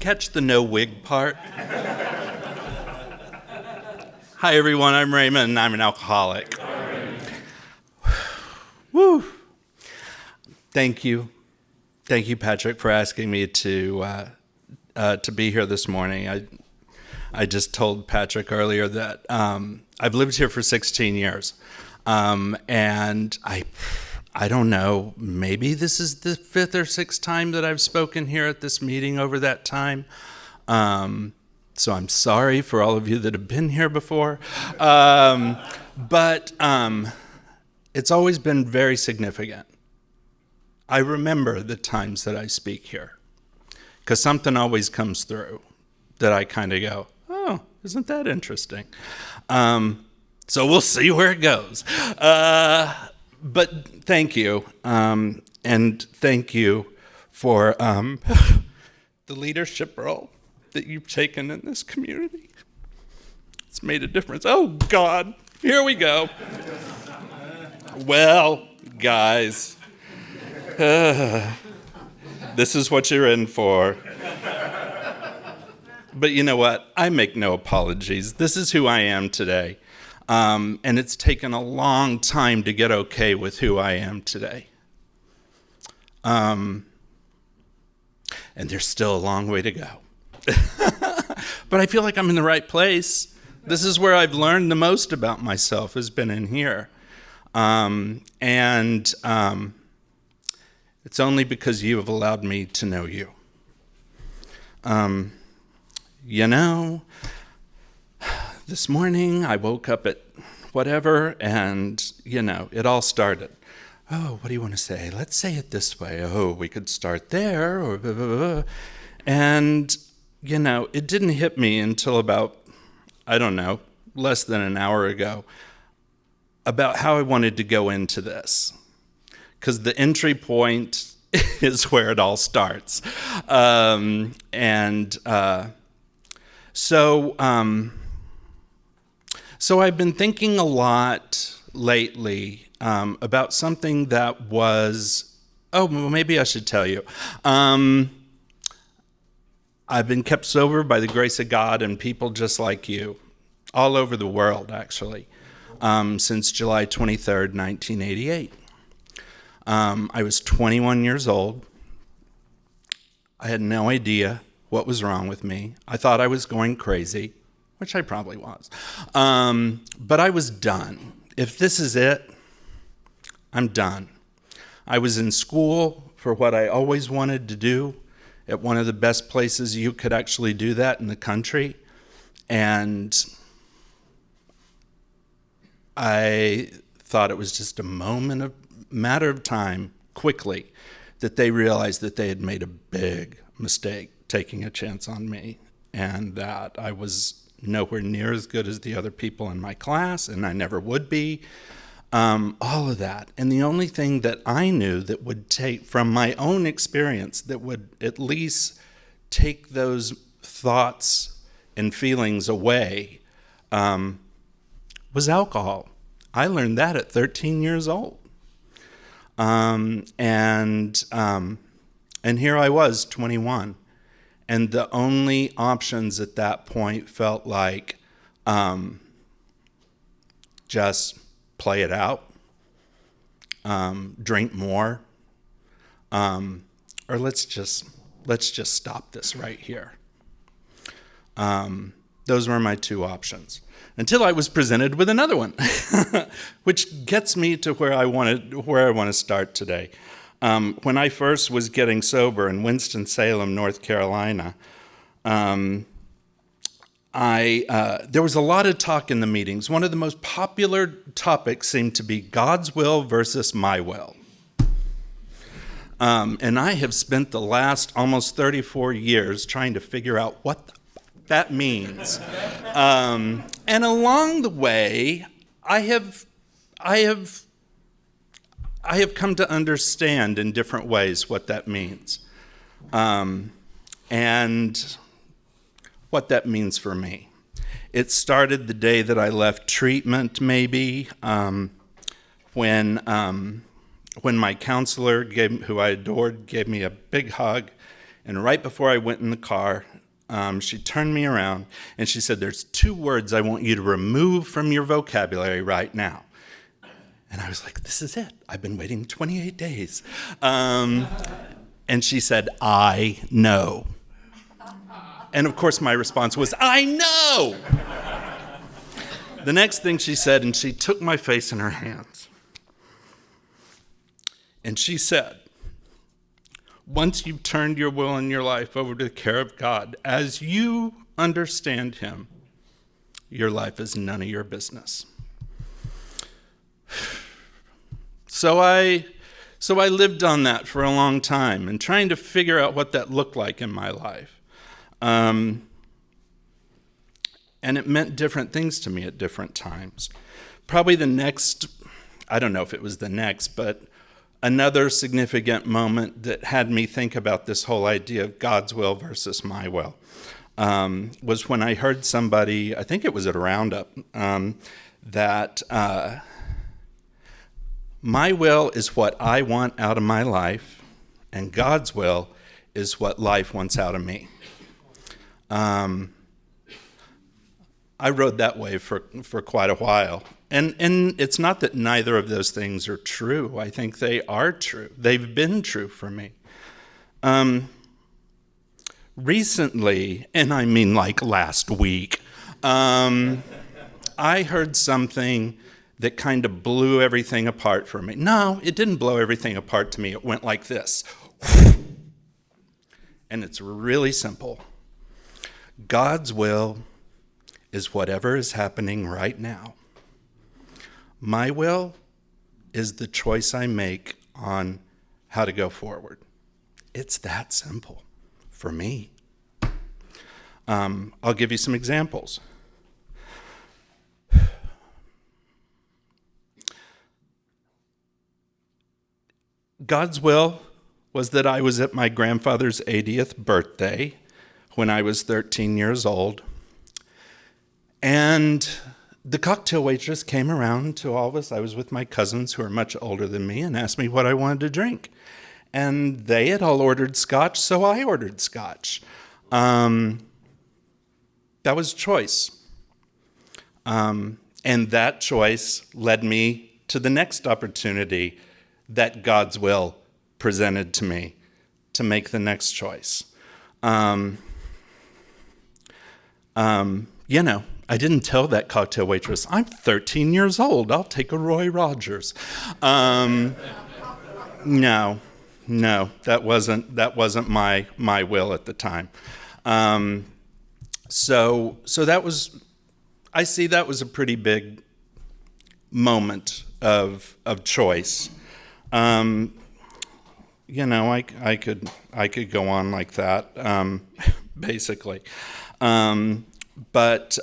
catch the no wig part? Hi, everyone. I'm Raymond, and I'm an alcoholic. Woo! Thank you. Thank you, Patrick, for asking me to be here this morning. I just told Patrick earlier that I've lived here for 16 years, and I don't know, maybe this is the fifth or sixth time that I've spoken here at this meeting over that time. So I'm sorry for all of you that have been here before. But it's always been very significant. I remember the times that I speak here, because something always comes through that I kind of go, oh, isn't that interesting? So we'll see where it goes. But thank you, and thank you for the leadership role that you've taken in this community. It's made a difference. Oh, God, here we go. Well, guys, this is what you're in for. But you know what? I make no apologies. This is who I am today. And it's taken a long time to get okay with who I am today. And there's still a long way to go. But I feel like I'm in the right place. This is where I've learned the most about myself, has been in here. And it's only because you have allowed me to know you. You know, this morning I woke up at whatever, and, you know, it all started. Oh, what do you want to say? Let's say it this way. Oh, we could start there, or blah, blah, blah. And, you know, it didn't hit me until about, I don't know, less than an hour ago, about how I wanted to go into this. Because the entry point is where it all starts. So I've been thinking a lot lately about something that was, maybe I should tell you. I've been kept sober by the grace of God and people just like you, all over the world, actually, since July 23rd, 1988. I was 21 years old. I had no idea what was wrong with me. I thought I was going crazy, which I probably was. But I was done. If this is it, I'm done. I was in school for what I always wanted to do, at one of the best places you could actually do that in the country. And I thought it was just a matter of time, quickly, that they realized that they had made a big mistake taking a chance on me, and that I was nowhere near as good as the other people in my class, and I never would be. All of that. And the only thing that I knew that would take, from my own experience, that would at least take those thoughts and feelings away, was alcohol. I learned that at 13 years old. And here I was, 21. And the only options at that point felt like just play it out, drink more, or let's just stop this right here. Those were my two options, until I was presented with another one, which gets me to where I want to start today. When I first was getting sober in Winston-Salem, North Carolina, there was a lot of talk in the meetings. One of the most popular topics seemed to be God's will versus my will. And I have spent the last almost 34 years trying to figure out what that means. And along the way, I have come to understand in different ways what that means, and what that means for me. It started the day that I left treatment, maybe, when my counselor, who I adored, gave me a big hug And right before I went in the car, she turned me around and she said, "There's 2 words I want you to remove from your vocabulary right now." And I was like, this is it. I've been waiting 28 days. And she said, "I know." And of course my response was, "I know." The next thing she said, and she took my face in her hands, and she said, "Once you've turned your will and your life over to the care of God, as you understand him, your life is none of your business." So I lived on that for a long time and trying to figure out what that looked like in my life. And it meant different things to me at different times. Probably the next, I don't know if it was the next, but another significant moment that had me think about this whole idea of God's will versus my will was when I heard somebody, I think it was at a roundup, that my will is what I want out of my life, and God's will is what life wants out of me. I rode that wave for quite a while. And it's not that neither of those things are true. I think they are true. They've been true for me. Recently, and I mean like last week, I heard something that kind of blew everything apart for me. No, it didn't blow everything apart to me. It went like this. And it's really simple. God's will is whatever is happening right now. My will is the choice I make on how to go forward. It's that simple for me. I'll give you some examples. God's will was that I was at my grandfather's 80th birthday when I was 13 years old. And the cocktail waitress came around to all of us. I was with my cousins who are much older than me and asked me what I wanted to drink. And they had all ordered scotch, so I ordered scotch. That was a choice. And that choice led me to the next opportunity that God's will presented to me to make the next choice. I didn't tell that cocktail waitress, "I'm 13 years old, I'll take a Roy Rogers." No, that wasn't my will at the time. So that was, I see that was a pretty big moment of choice. I could go on like that, basically. But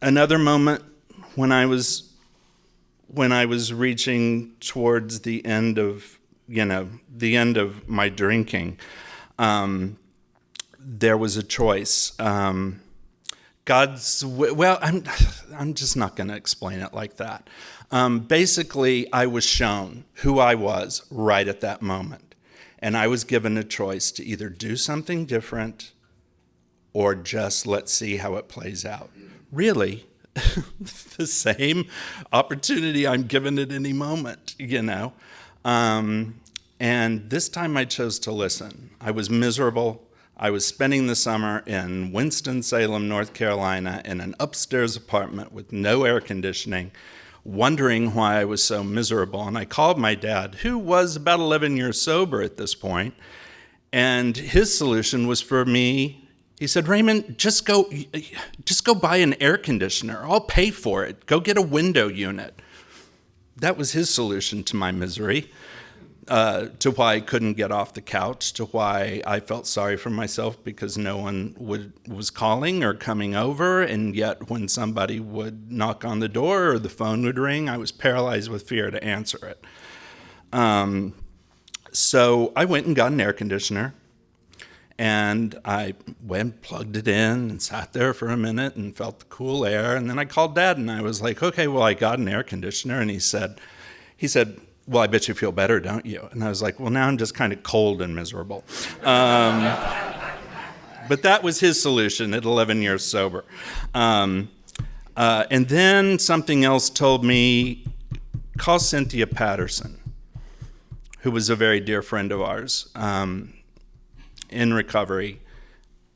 another moment when I was reaching towards the end of my drinking, there was a choice. I'm just not going to explain it like that. Basically, I was shown who I was right at that moment. And I was given a choice to either do something different or just let's see how it plays out. Really, the same opportunity I'm given at any moment, And this time I chose to listen. I was miserable. I was spending the summer in Winston-Salem, North Carolina, in an upstairs apartment with no air conditioning, wondering why I was so miserable. And I called my dad, who was about 11 years sober at this point, and his solution was for me. He said, "Raymond, just go buy an air conditioner. I'll pay for it. Go get a window unit." That was his solution to my misery, to why I couldn't get off the couch, to why I felt sorry for myself because no one was calling or coming over, and yet when somebody would knock on the door or the phone would ring, I was paralyzed with fear to answer it. So I went and got an air conditioner, and I went, plugged it in, and sat there for a minute and felt the cool air, and then I called Dad, and I was like, "Okay, well, I got an air conditioner," and he said, well, I bet you feel better, don't you? And I was like, well, now I'm just kind of cold and miserable. But that was his solution at 11 years sober. And then something else told me, call Cynthia Patterson, who was a very dear friend of ours in recovery.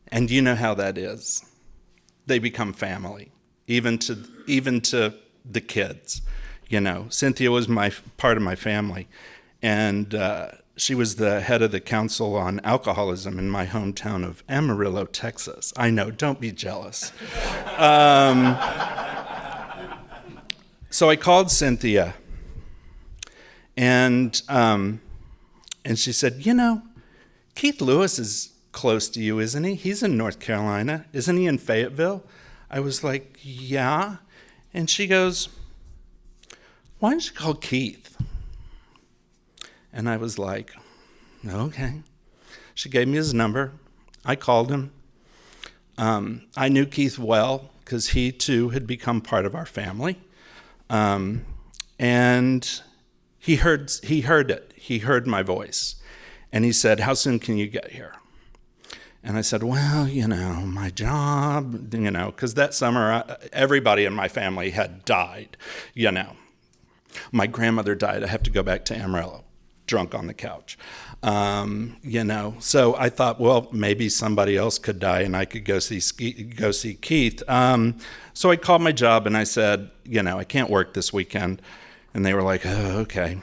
And you know how that is. They become family, even to the kids. You know, Cynthia was part of my family. And she was the head of the council on alcoholism in my hometown of Amarillo, Texas. I know, don't be jealous. So I called Cynthia, and she said, you know, Keith Lewis is close to you, isn't he? He's in North Carolina. Isn't he in Fayetteville? I was like, yeah. And she goes, why don't you call Keith? And I was like, okay. She gave me his number. I called him. I knew Keith well because he, too, had become part of our family. And he heard it. He heard my voice. And he said, how soon can you get here? And I said, well, you know, my job, you know, because that summer everybody in my family had died, you know. My grandmother died. I have to go back to Amarillo, drunk on the couch. You know, so I thought, well, maybe somebody else could die and I could go see Keith. So I called my job and I said, you know, I can't work this weekend. And they were like, oh, okay.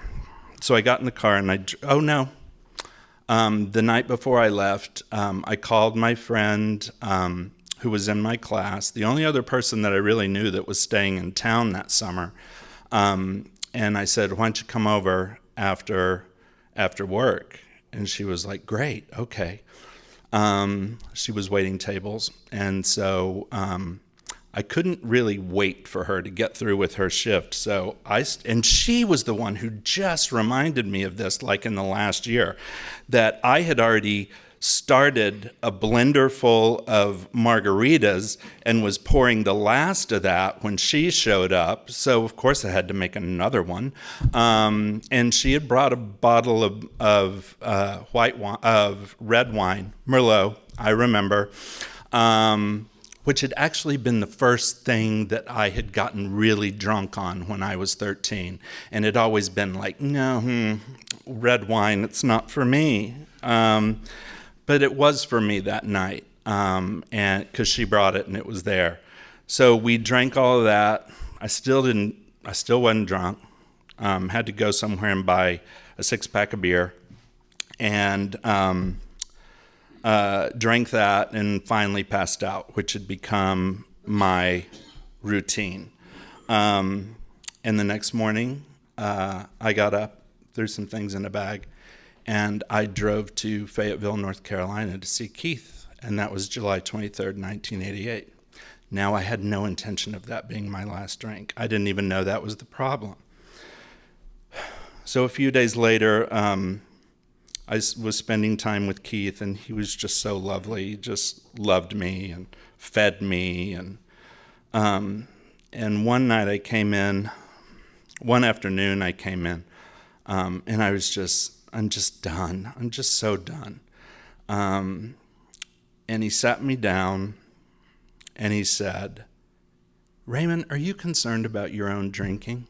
So I got in the car and the night before I left, I called my friend who was in my class, the only other person that I really knew that was staying in town that summer. And I said, why don't you come over after work? And she was like, great, okay. She was waiting tables. And so I couldn't really wait for her to get through with her shift. So and she was the one who just reminded me of this, like in the last year, that I had already started a blender full of margaritas and was pouring the last of that when she showed up. So of course I had to make another one. And she had brought a bottle of white wine, of red wine, Merlot, I remember, which had actually been the first thing that I had gotten really drunk on when I was 13. And it had always been like, no, red wine, it's not for me. But it was for me that night, and because she brought it and it was there. So we drank all of that. I still wasn't drunk. Had to go somewhere and buy a 6-pack of beer, and drank that and finally passed out, which had become my routine. And the next morning, I got up, threw some things in a bag, and I drove to Fayetteville, North Carolina to see Keith, and that was July 23rd, 1988. Now, I had no intention of that being my last drink. I didn't even know that was the problem. So a few days later, I was spending time with Keith, and he was just so lovely. He just loved me and fed me. And one night I came in, one afternoon I came in, and I'm just done. I'm just so done. And he sat me down and he said, Raymond, are you concerned about your own drinking?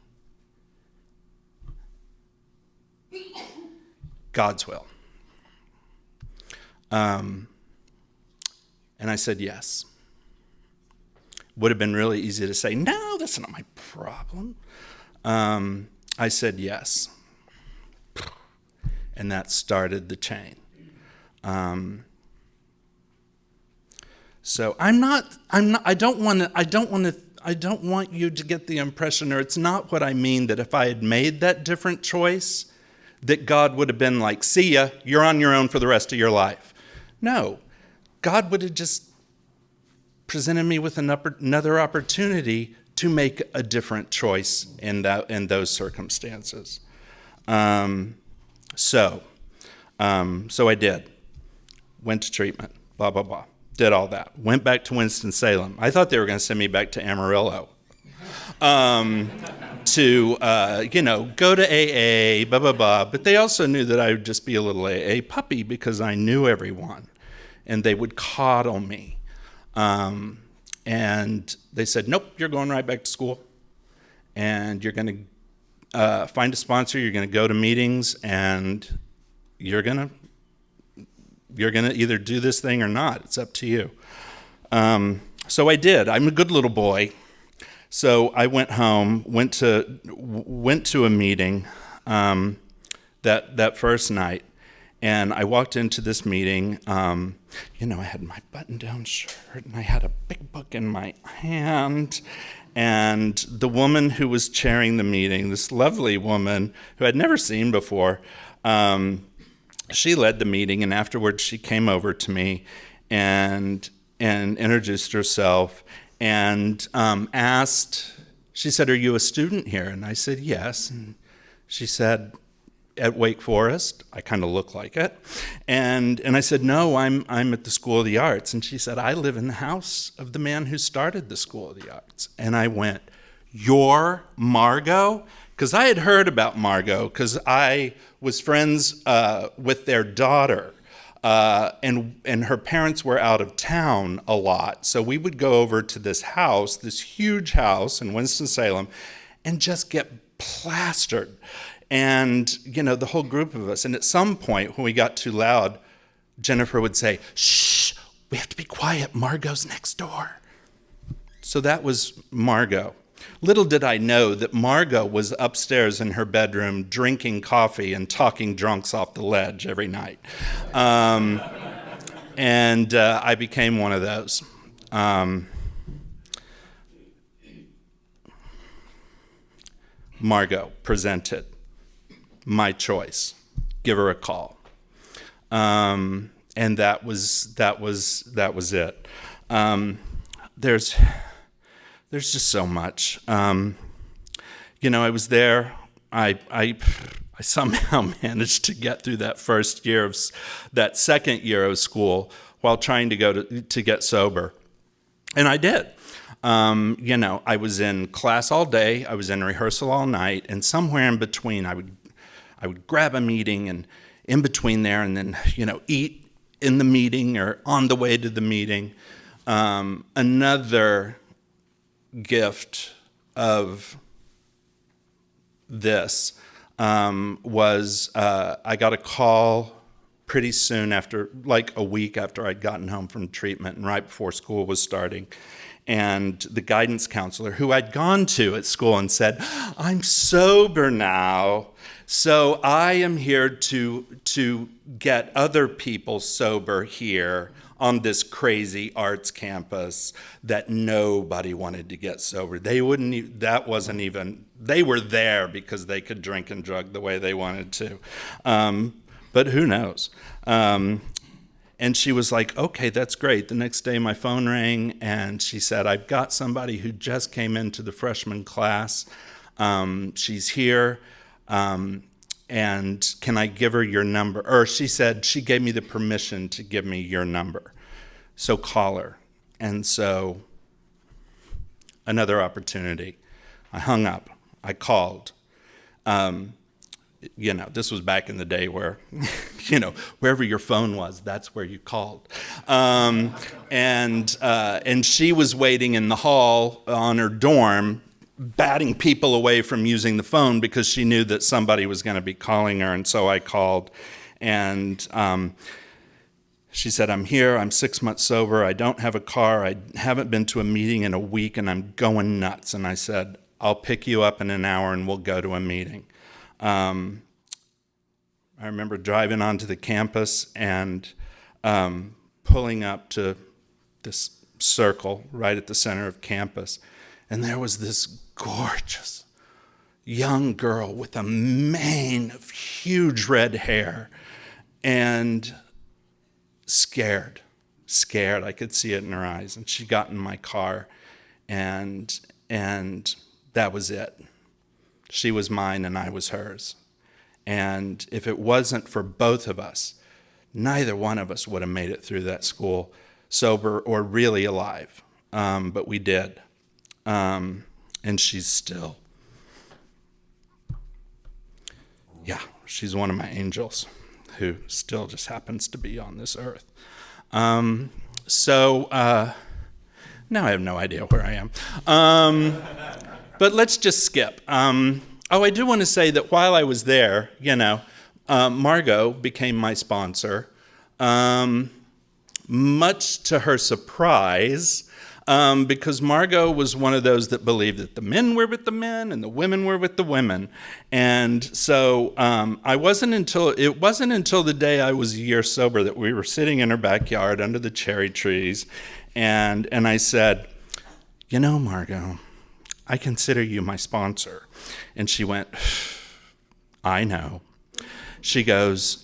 God's will. And I said, yes. Would have been really easy to say, no, that's not my problem. I said, yes. And that started the chain. So I don't want you to get the impression, or it's not what I mean, that if I had made that different choice, that God would have been like, see ya, you're on your own for the rest of your life. No, God would have just presented me with another opportunity to make a different choice in those circumstances. So I did. Went to treatment, blah, blah, blah. Did all that. Went back to Winston-Salem. I thought they were going to send me back to Amarillo. to, go to AA, blah, blah, blah. But they also knew that I would just be a little AA puppy because I knew everyone. And they would coddle me. And they said, nope, you're going right back to school. And you're going to find a sponsor, you're going to go to meetings, and you're going to either do this thing or not. It's up to you. So I did. I'm a good little boy. So I went home, went to a meeting that first night, and I walked into this meeting. I had my button-down shirt, and I had a big book in my hand. And the woman who was chairing the meeting, this lovely woman who I'd never seen before, she led the meeting, and afterwards she came over to me and introduced herself and asked, she said, "Are you a student here?" And I said, "Yes." And she said, "At Wake Forest?" I kind of look like it. And I said, "No, I'm at the School of the Arts." And she said, "I live in the house of the man who started the School of the Arts." And I went, "You're Margot?" Because I had heard about Margot because I was friends with their daughter. And her parents were out of town a lot. So we would go over to this house, this huge house in Winston-Salem, and just get plastered. And, the whole group of us. And at some point, when we got too loud, Jennifer would say, "Shh, we have to be quiet. Margot's next door." So that was Margot. Little did I know that Margot was upstairs in her bedroom drinking coffee and talking drunks off the ledge every night. And I became one of those. Margot presented. My choice. Give her a call. And that was it. There's just so much. I was there. I somehow managed to get through that second year of school while trying to go to get sober, and I did. I was in class all day. I was in rehearsal all night, and somewhere in between, I would grab a meeting, and in between there, and then eat in the meeting or on the way to the meeting. Another gift of this was I got a call pretty soon after, like a week after I'd gotten home from treatment and right before school was starting. And the guidance counselor who I'd gone to at school and said, "I'm sober now, so I am here to get other people sober here on this crazy arts campus that nobody wanted to get sober." They were there because they could drink and drug the way they wanted to. But who knows? And she was like, "Okay, that's great." The next day my phone rang and she said, "I've got somebody who just came into the freshman class. She's here. And can I give her your number?" Or she said she gave me the permission to give me your number. So call her. And so another opportunity. I hung up. I called. This was back in the day where, wherever your phone was, that's where you called. And she was waiting in the hall on her dorm, batting people away from using the phone because she knew that somebody was going to be calling her. And so I called, and she said, "I'm here. I'm 6 months sober. I don't have a car. I haven't been to a meeting in a week, and I'm going nuts." And I said, "I'll pick you up in an hour, and we'll go to a meeting." I remember driving onto the campus and pulling up to this circle right at the center of campus. And there was this gorgeous young girl with a mane of huge red hair and scared. I could see it in her eyes. And she got in my car, and that was it. She was mine and I was hers. And if it wasn't for both of us, neither one of us would have made it through that school sober or really alive. But we did. And she's still Yeah, she's one of my angels who still just happens to be on this earth. So now I have no idea where I am. But let's just skip. I do want to say that while I was there, Margot became my sponsor. Much to her surprise, because Margot was one of those that believed that the men were with the men and the women were with the women. And so it wasn't until the day I was a year sober that we were sitting in her backyard under the cherry trees, and I said, Margot, I consider you my sponsor. And she went, I know. She goes,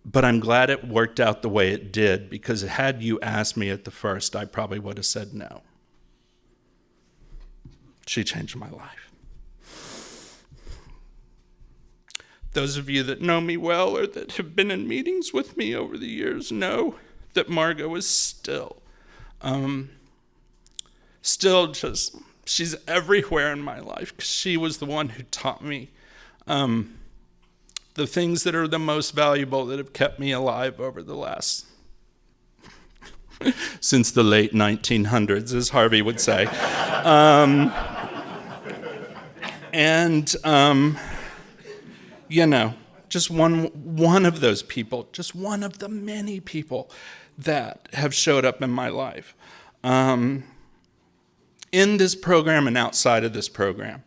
but I'm glad it worked out the way it did, because had you asked me at the first, I probably would have said no. She changed my life. Those of you that know me well or that have been in meetings with me over the years know that Margot is still just, she's everywhere in my life, because she was the one who taught me the things that are the most valuable, that have kept me alive over the last, since the late 1900s, as Harvey would say. Just one of those people, just one of the many people that have showed up in my life, in this program and outside of this program.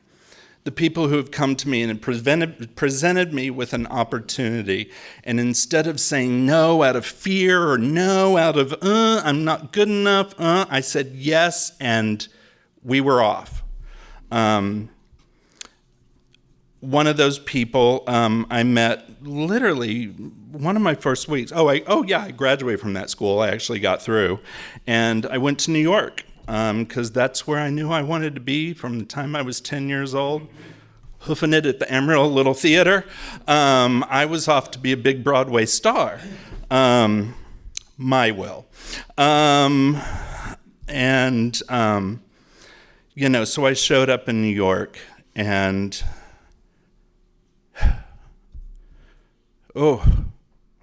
The people who have come to me and presented me with an opportunity, and instead of saying no out of fear or no out of, I'm not good enough, I said yes, and we were off. One of those people I met literally one of my first weeks. I graduated from that school. I actually got through, and I went to New York. Because that's where I knew I wanted to be from the time I was 10 years old, hoofing it at the Emerald Little Theater. I was off to be a big Broadway star. My will. So I showed up in New York, and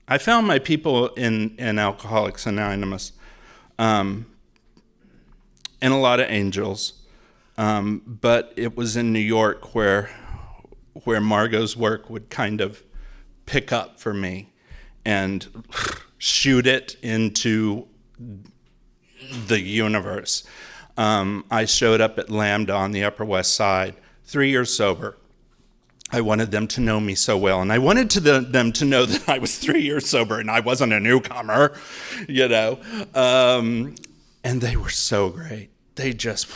I found my people in Alcoholics Anonymous. And a lot of angels, but it was in New York where Margot's work would kind of pick up for me and shoot it into the universe. I showed up at Lambda on the Upper West Side, 3 years sober. I wanted them to know me so well, and I wanted them to know that I was 3 years sober and I wasn't a newcomer, And they were so great. They just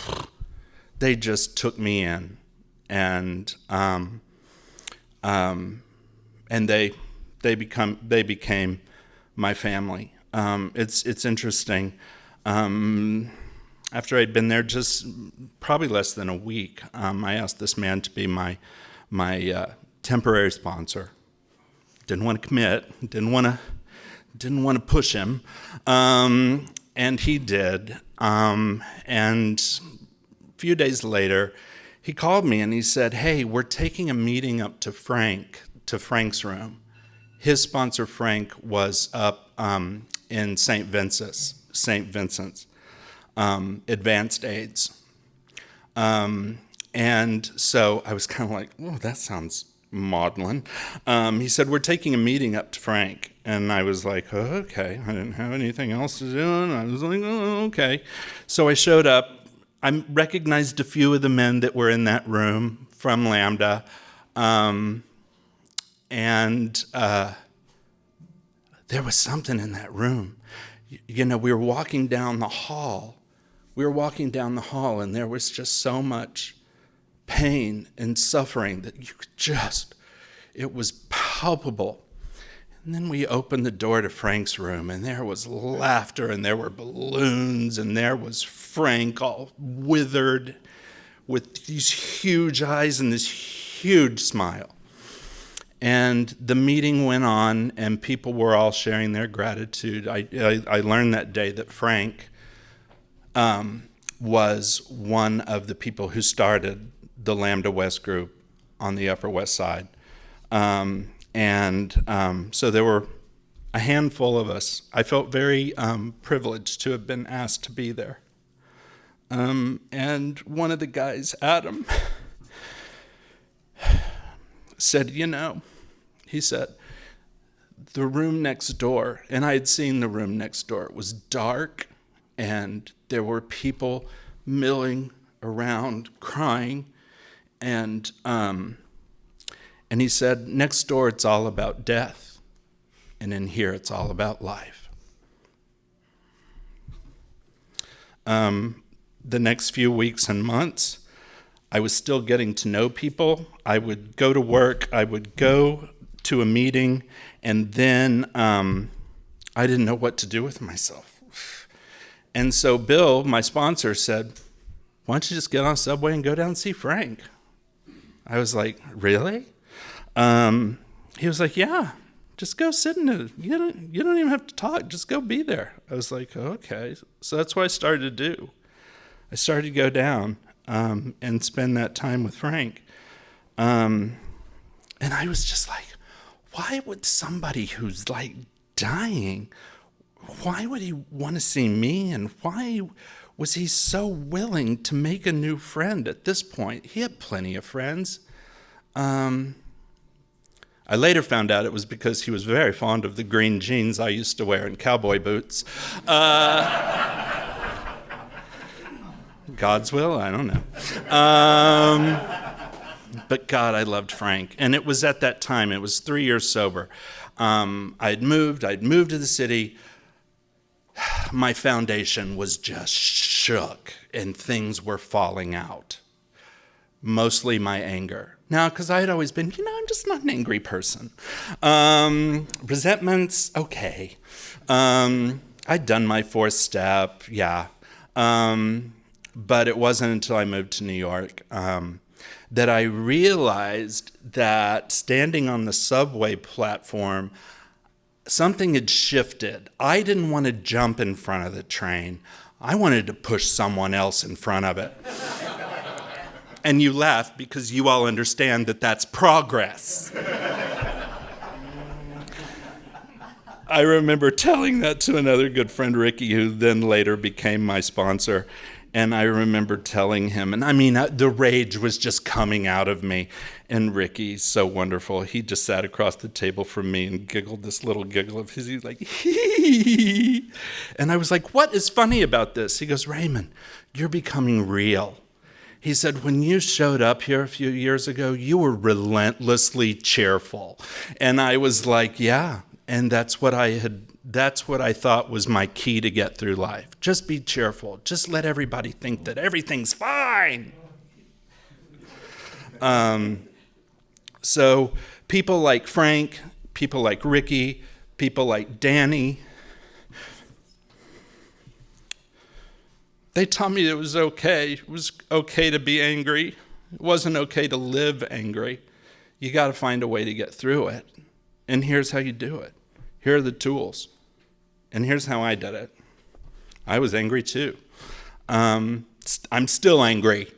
took me in, and they became my family. It's interesting. After I'd been there just probably less than a week, I asked this man to be my temporary sponsor. Didn't want to commit. Didn't want to push him. And he did. And a few days later, he called me and he said, "Hey, we're taking a meeting up to Frank's room." His sponsor, Frank, was up in St. Vincent's, advanced AIDS. And so I was kind of like, "Oh, that sounds maudlin." He said, "We're taking a meeting up to Frank." And I was like, "Oh, okay." I didn't have anything else to do. And I was like, "Oh, okay." So I showed up. I recognized a few of the men that were in that room from Lambda. And there was something in that room. We were walking down the hall. And there was just so much pain and suffering that you could it was palpable. And then we opened the door to Frank's room, and there was laughter, and there were balloons, and there was Frank all withered with these huge eyes and this huge smile. And the meeting went on, and people were all sharing their gratitude. I learned that day that Frank was one of the people who started the Lambda West group on the Upper West Side. So there were a handful of us. I felt very privileged to have been asked to be there. And one of the guys, Adam, said, he said, the room next door, and I had seen the room next door, it was dark, and there were people milling around, crying, and he said, next door it's all about death, and in here it's all about life. The next few weeks and months, I was still getting to know people. I would go to work, I would go to a meeting, and then I didn't know what to do with myself. And so Bill, my sponsor, said, why don't you just get on a subway and go down and see Frank? I was like, really? He was like, yeah, just go sit in it. You don't even have to talk. Just go be there. I was like, okay. So that's what I started to do. I started to go down and spend that time with Frank. And I was just like, why would somebody who's like dying, why would he want to see me? And why was he so willing to make a new friend at this point? He had plenty of friends. I later found out it was because he was very fond of the green jeans I used to wear and cowboy boots. God's will? I don't know. But God, I loved Frank. And it was at that time, it was 3 years sober. I'd moved to the city. My foundation was just shook and things were falling out. Mostly my anger. Now, because I had always been, I'm just not an angry person. Resentments, okay. I'd done my 4th step, yeah. But it wasn't until I moved to New York that I realized that standing on the subway platform, something had shifted. I didn't want to jump in front of the train. I wanted to push someone else in front of it. And you laugh because you all understand that that's progress. I remember telling that to another good friend, Ricky, who then later became my sponsor. And I remember telling him, and I mean, the rage was just coming out of me. And Ricky, so wonderful, he just sat across the table from me and giggled this little giggle of his. He was like, hee. And I was like, what is funny about this? He goes, Raymond, you're becoming real. He said, when you showed up here a few years ago, you were relentlessly cheerful. And I was like, yeah. And that's what I thought was my key to get through life. Just be cheerful. Just let everybody think that everything's fine. So people like Frank, people like Ricky, people like Danny, they taught me it was okay. It was okay to be angry. It wasn't okay to live angry. You got to find a way to get through it. And here's how you do it. Here are the tools. And here's how I did it. I was angry too. I'm still angry.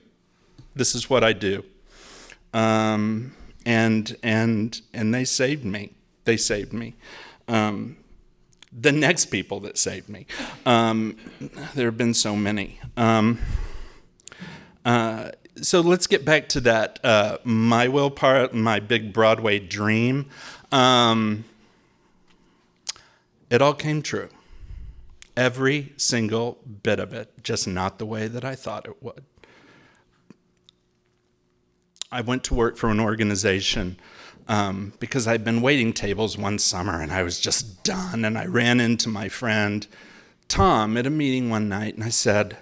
This is what I do. And they saved me. They saved me. The next people that saved me. There have been so many. So let's get back to that my will part, my big Broadway dream. It all came true. Every single bit of it, just not the way that I thought it would. I went to work for an organization because I'd been waiting tables one summer and I was just done. And I ran into my friend Tom at a meeting one night and I said,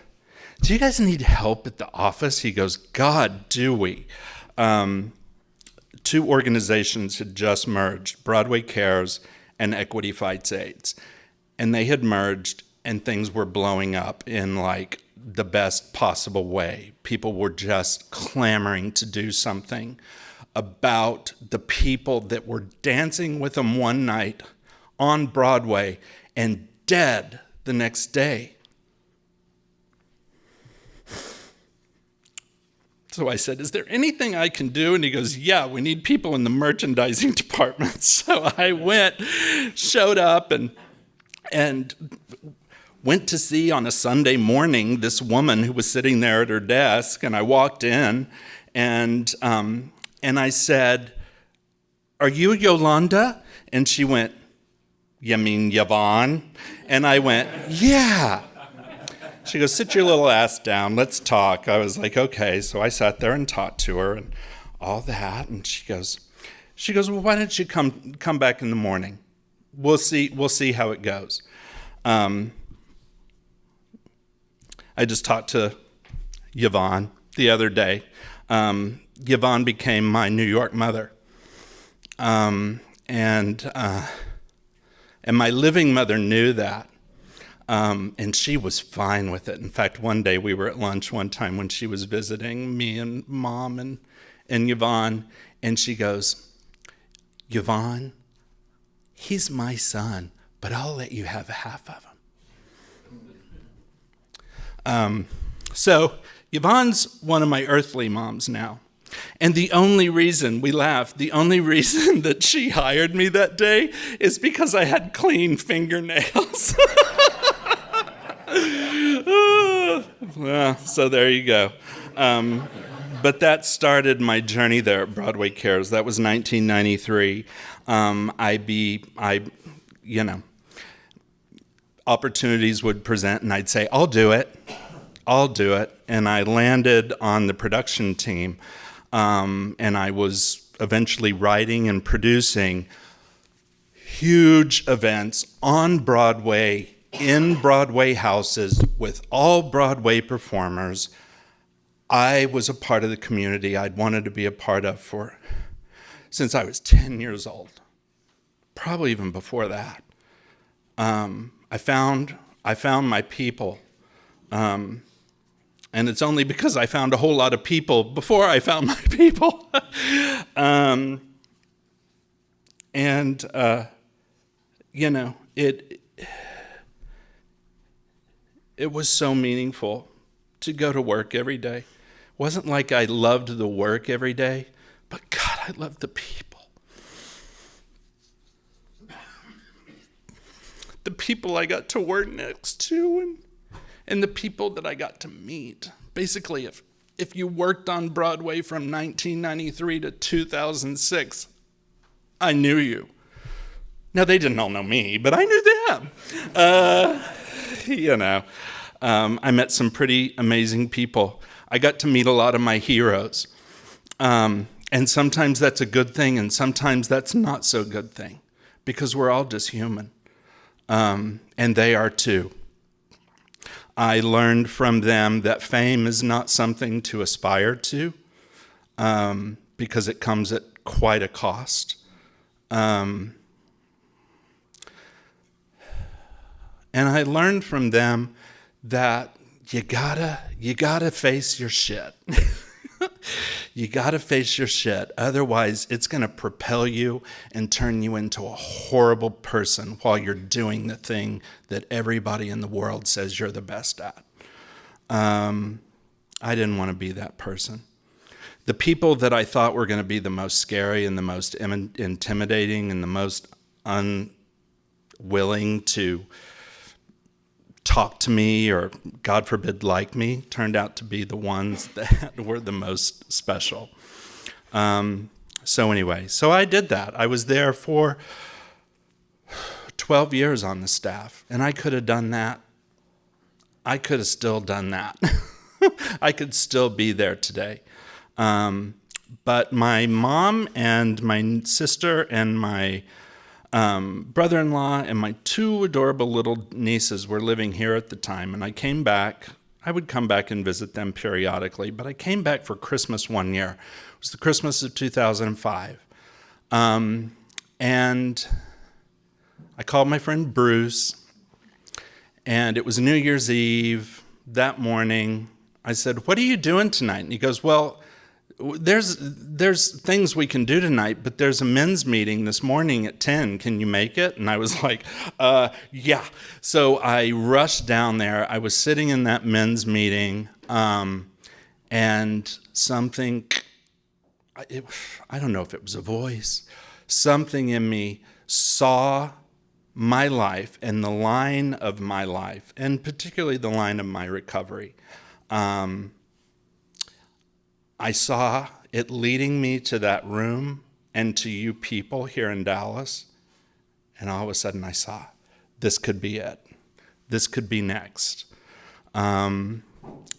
do you guys need help at the office? He goes, God, do we? 2 organizations had just merged, Broadway Cares and Equity Fights AIDS. And they had merged and things were blowing up in like the best possible way. People were just clamoring to do something about the people that were dancing with them one night on Broadway and dead the next day. So I said, is there anything I can do? And he goes, yeah, we need people in the merchandising department. So I went, showed up, and went to see on a Sunday morning this woman who was sitting there at her desk. And I walked in, and I said, are you Yolanda? And she went, you mean Yvonne? And I went, yeah. She goes, sit your little ass down, let's talk. I was like, okay. So I sat there and talked to her and all that. And she goes, well, why don't you come back in the morning? We'll see how it goes. I just talked to Yvonne the other day. Yvonne became my New York mother. And my living mother knew that. And she was fine with it. In fact, one day we were at lunch one time when she was visiting me and Mom and Yvonne, and she goes, Yvonne, he's my son, but I'll let you have half of him. So Yvonne's one of my earthly moms now. And the only reason, we laugh, the only reason that she hired me that day is because I had clean fingernails. Well, so there you go. But that started my journey there at Broadway Cares. That was 1993. Opportunities would present, and I'd say, I'll do it. And I landed on the production team, and I was eventually writing and producing huge events on Broadway, in Broadway houses, with all Broadway performers. I was a part of the community I'd wanted to be a part of since I was 10 years old, probably even before that. I found my people, and it's only because I found a whole lot of people before I found my people. It was so meaningful to go to work every day. It wasn't like I loved the work every day, but God, I loved the people. The people I got to work next to, and the people that I got to meet. Basically, if you worked on Broadway from 1993 to 2006, I knew you. Now, they didn't all know me, but I knew them. I met some pretty amazing people. I got to meet a lot of my heroes. And sometimes that's a good thing, and sometimes that's not so good thing, because we're all just human. And they are too. I learned from them that fame is not something to aspire to, because it comes at quite a cost. And I learned from them that you gotta face your shit. You gotta face your shit. Otherwise, it's gonna propel you and turn you into a horrible person while you're doing the thing that everybody in the world says you're the best at. I didn't want to be that person. The people that I thought were gonna be the most scary and the most intimidating and the most unwilling to talk to me or, God forbid, like me, turned out to be the ones that were the most special. So I did that. I was there for 12 years on the staff, and I could have done that. I could have still done that. I could still be there today. But my mom and my sister and my brother-in-law and my two adorable little nieces were living here at the time, and I came back. I would come back and visit them periodically, but I came back for Christmas one year. It was the Christmas of 2005. And I called my friend Bruce, and it was New Year's Eve. That morning, I said, "What are you doing tonight?" And he goes, "Well, there's things we can do tonight, but there's a men's meeting this morning at 10. Can you make it?" And I was like, yeah. So I rushed down there. I was sitting in that men's meeting, And something, I don't know if it was a voice, something in me saw my life and the line of my life, and particularly the line of my recovery. I saw it leading me to that room and to you people here in Dallas. And all of a sudden I saw this could be it. This could be next. And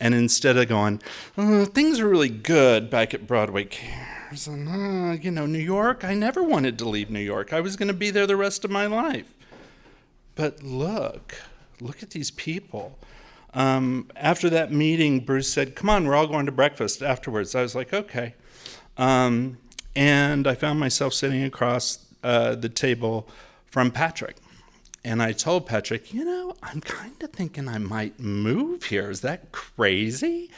instead of going, oh, things are really good back at Broadway Cares. And, New York, I never wanted to leave New York. I was going to be there the rest of my life. But look at these people. After that meeting, Bruce said, come on, we're all going to breakfast afterwards. I was like, okay. And I found myself sitting across the table from Patrick. And I told Patrick, I'm kind of thinking I might move here. Is that crazy?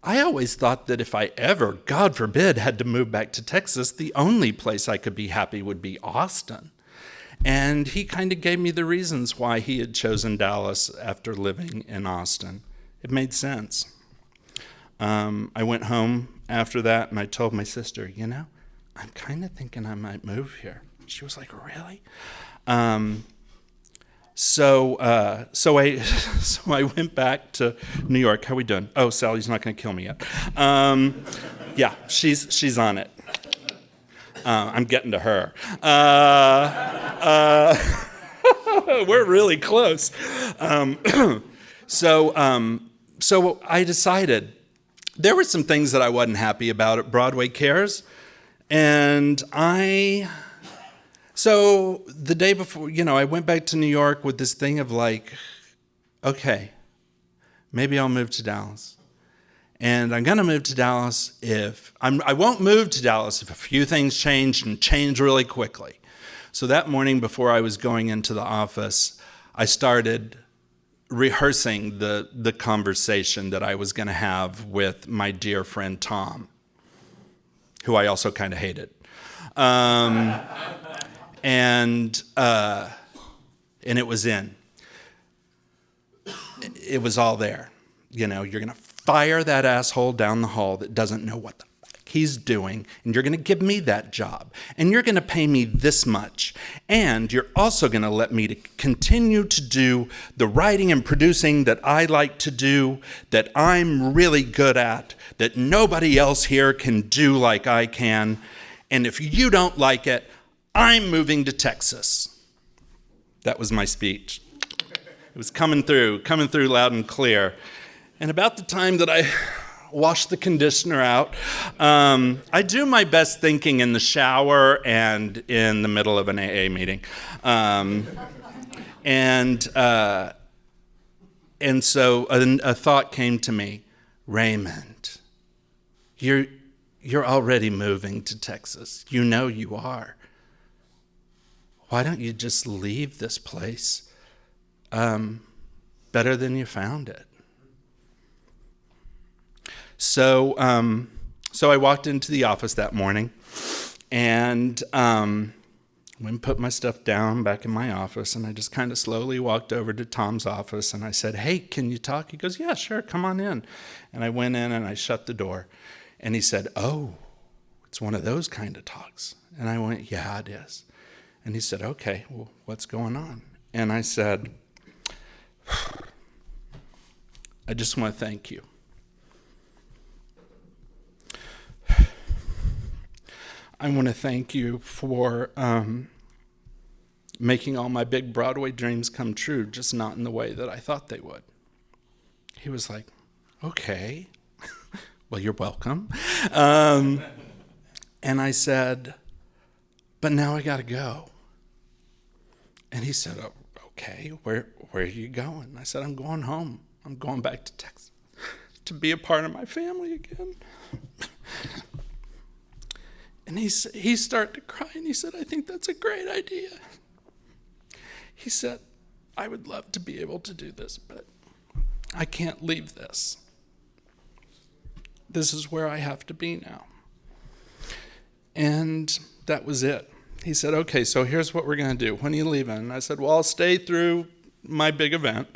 I always thought that if I ever, God forbid, had to move back to Texas, the only place I could be happy would be Austin. And he kind of gave me the reasons why he had chosen Dallas after living in Austin. It made sense. I went home after that and I told my sister, I'm kind of thinking I might move here. She was like, really? So I went back to New York. How we doing? Oh, Sally's not going to kill me yet. Yeah, she's on it. I'm getting to her. We're really close. So I decided there were some things that I wasn't happy about at Broadway Cares, and so the day before, I went back to New York with this thing of like, okay, maybe I'll move to Dallas. And I'm going to move to Dallas I won't move to Dallas if a few things change and change really quickly. So that morning before I was going into the office, I started rehearsing the conversation that I was going to have with my dear friend Tom, who I also kind of hated. And it was it was all there. You're going to fire that asshole down the hall that doesn't know what the fuck he's doing, and you're going to give me that job, and you're going to pay me this much, and you're also going to let me to continue to do the writing and producing that I like to do, that I'm really good at, that nobody else here can do like I can, and if you don't like it, I'm moving to Texas. That was my speech. It was coming through loud and clear. And about the time that I washed the conditioner out, I do my best thinking in the shower and in the middle of an AA meeting. And so a thought came to me, Raymond, you're already moving to Texas. You are. Why don't you just leave this place better than you found it? So I walked into the office that morning and went and put my stuff down back in my office, and I just kind of slowly walked over to Tom's office and I said, hey, can you talk? He goes, yeah, sure, come on in. And I went in and I shut the door, and he said, oh, it's one of those kind of talks. And I went, yeah, it is. And he said, okay, well, what's going on? And I said, I just want to thank you. I want to thank you for making all my big Broadway dreams come true, just not in the way that I thought they would. He was like, okay, well, you're welcome. And I said, but now I got to go. And he said, oh, okay, where are you going? I said, I'm going home. I'm going back to Texas to be a part of my family again. And he started to cry, and he said, I think that's a great idea. He said, I would love to be able to do this, but I can't leave this. This is where I have to be now. And that was it. He said, okay, so here's what we're going to do. When are you leaving? And I said, well, I'll stay through my big event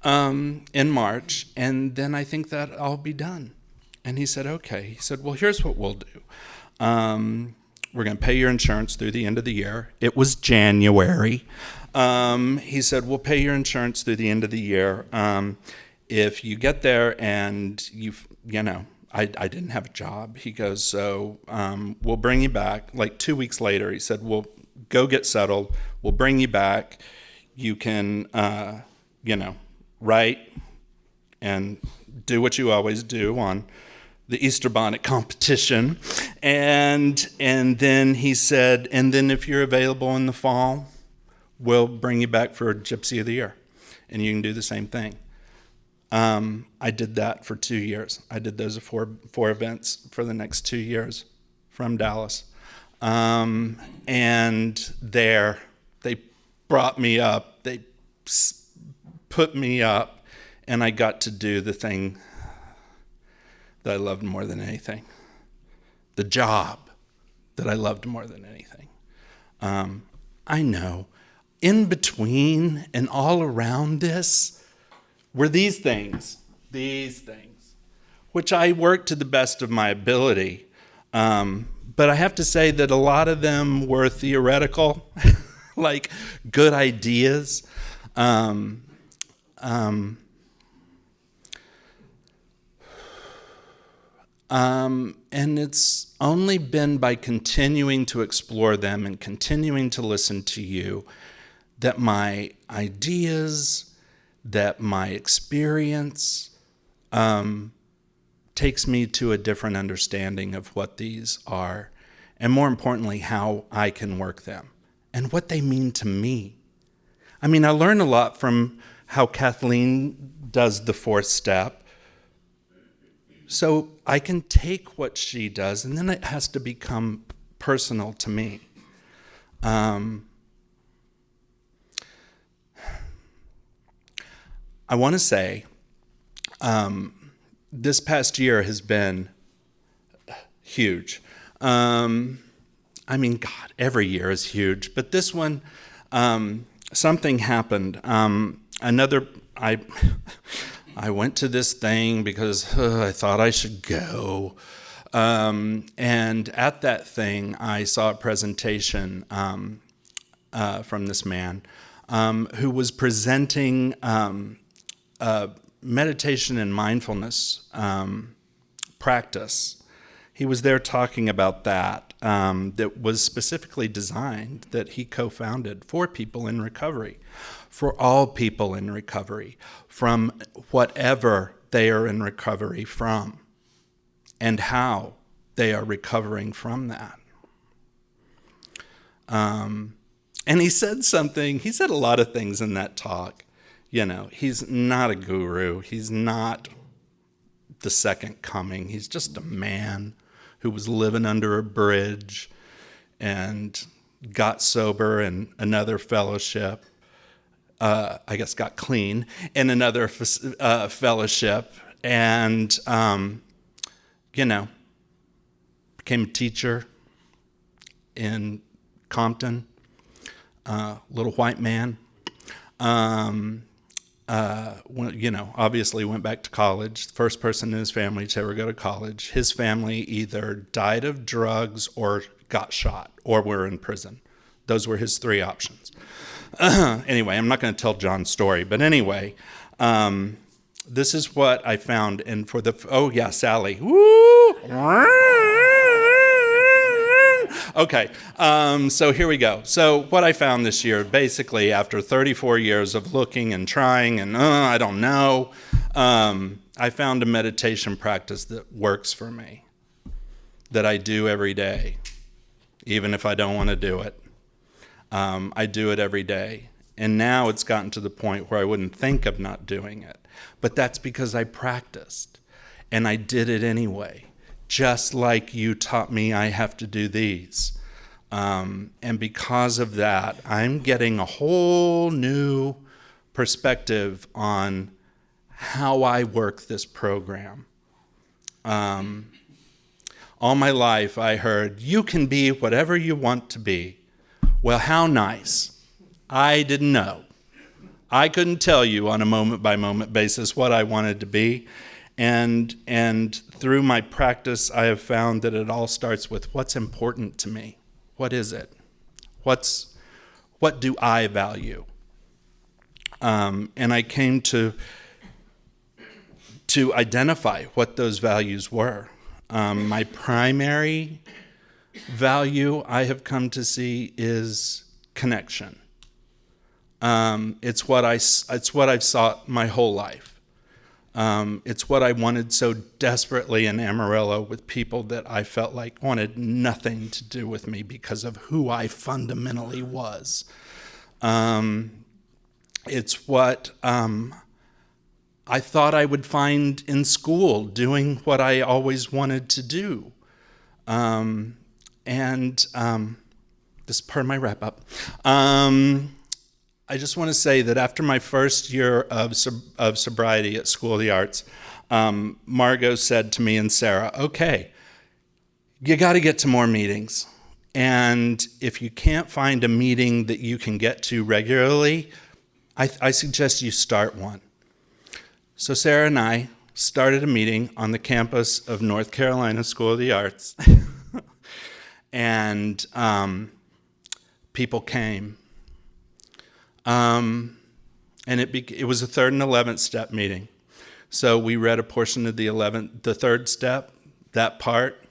in March, and then I think that I'll be done. And he said, okay. He said, well, here's what we'll do. We're going to pay your insurance through the end of the year. It was January. He said, we'll pay your insurance through the end of the year. If you get there and I didn't have a job. He goes, so we'll bring you back. Like 2 weeks later, he said, we'll go get settled. We'll bring you back. You can, write and do what you always do on the Easter bonnet competition. And then he said, and then if you're available in the fall, we'll bring you back for a Gypsy of the Year. And you can do the same thing. I did that for 2 years. I did those four events for the next 2 years from Dallas. And there, they brought me up. They put me up, and I got to do the thing that I loved more than anything. The job that I loved more than anything. I know. In between and all around this were these things, which I worked to the best of my ability. But I have to say that a lot of them were theoretical, like good ideas. And it's only been by continuing to explore them and continuing to listen to you that my ideas, that my experience takes me to a different understanding of what these are, and more importantly, how I can work them and what they mean to me. I mean, I learn a lot from how Kathleen does the fourth step. So I can take what she does, and then it has to become personal to me. I want to say this past year has been huge. I mean, God, every year is huge, but this one, something happened. I went to this thing because I thought I should go. And at that thing, I saw a presentation from this man who was presenting meditation and mindfulness practice. He was there talking about that was specifically designed, that he co-founded for people in recovery, for all people in recovery, from whatever they are in recovery from, and how they are recovering from that. And he said a lot of things in that talk. He's not a guru. He's not the second coming. He's just a man who was living under a bridge and got sober in another fellowship. I guess got clean in another fellowship, and became a teacher in Compton, little white man. Obviously went back to college. The first person in his family to ever go to college. His family either died of drugs or got shot or were in prison. Those were his three options. Anyway, I'm not going to tell John's story, but anyway, this is what I found. And for Sally. Woo! Okay, so here we go. So what I found this year, basically after 34 years of looking and trying and I don't know, I found a meditation practice that works for me, that I do every day, even if I don't want to do it. I do it every day. And now it's gotten to the point where I wouldn't think of not doing it. But that's because I practiced, and I did it anyway. Just like you taught me I have to do these. And because of that, I'm getting a whole new perspective on how I work this program. All my life I heard, you can be whatever you want to be. Well, how nice. I didn't know. I couldn't tell you on a moment-by-moment basis what I wanted to be. And through my practice, I have found that it all starts with what's important to me. What is it? What do I value? And I came to identify what those values were. My primary value, I have come to see, is connection. It's what I've sought my whole life. It's what I wanted so desperately in Amarillo, with people that I felt like wanted nothing to do with me because of who I fundamentally was. It's what I thought I would find in school, doing what I always wanted to do. And this is part of my wrap up. I just want to say that after my first year of sobriety at School of the Arts, Margot said to me and Sarah, okay, you got to get to more meetings. And if you can't find a meeting that you can get to regularly, I suggest you start one. So Sarah and I started a meeting on the campus of North Carolina School of the Arts. And people came. And it was a third and 11th step meeting. So we read a portion of the third step, that part,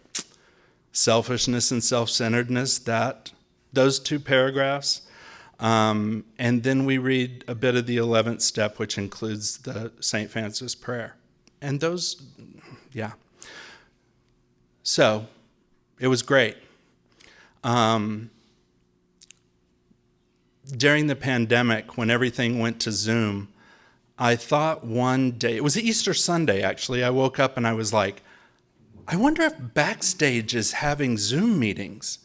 selfishness and self-centeredness, those 2 paragraphs. And then we read a bit of the 11th step, which includes the St. Francis prayer. And those, yeah. So it was great. During the pandemic, when everything went to Zoom, I thought one day, it was Easter Sunday actually, I woke up and I was like, I wonder if Backstage is having Zoom meetings.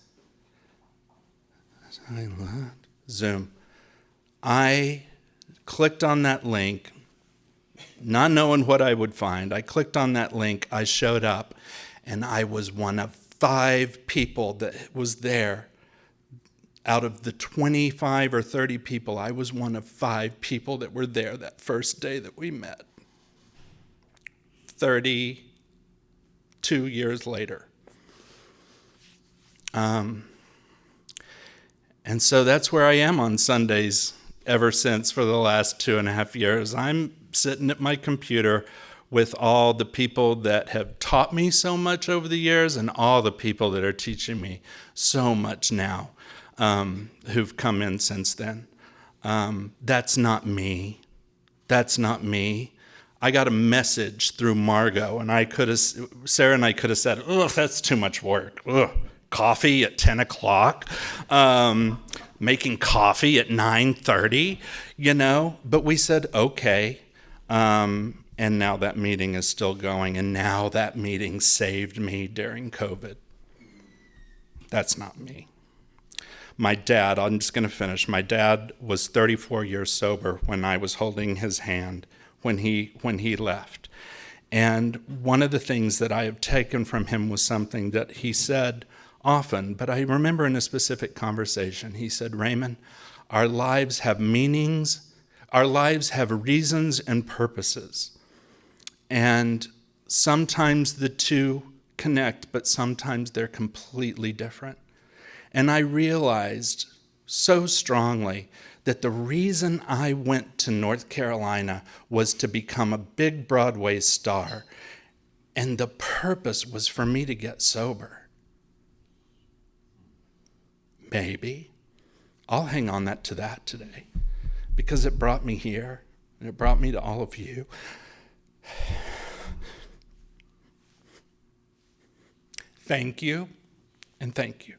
Zoom. I clicked on that link, not knowing what I would find. I clicked on that link, I showed up, and I was one of 5 people that was there. Out of the 25 or 30 people, I was one of 5 people that were there that first day that we met. 32 years later. And so that's where I am on Sundays ever since for the last 2.5 years. I'm sitting at my computer with all the people that have taught me so much over the years and all the people that are teaching me so much now. Who've come in since then. That's not me. That's not me. I got a message through Margot, and Sarah and I could have said, "Ugh, that's too much work. Ugh, coffee at 10 o'clock, making coffee at 9:30, But we said, okay. And now that meeting is still going, and now that meeting saved me during COVID. That's not me. My dad, I'm just going to finish. My dad was 34 years sober when I was holding his hand when he left. And one of the things that I have taken from him was something that he said often, but I remember in a specific conversation, he said, Raymond, our lives have meanings, our lives have reasons and purposes. And sometimes the two connect, but sometimes they're completely different. And I realized so strongly that the reason I went to North Carolina was to become a big Broadway star, and the purpose was for me to get sober. Maybe. I'll hang on to that today, because it brought me here, and it brought me to all of you. Thank you, and thank you.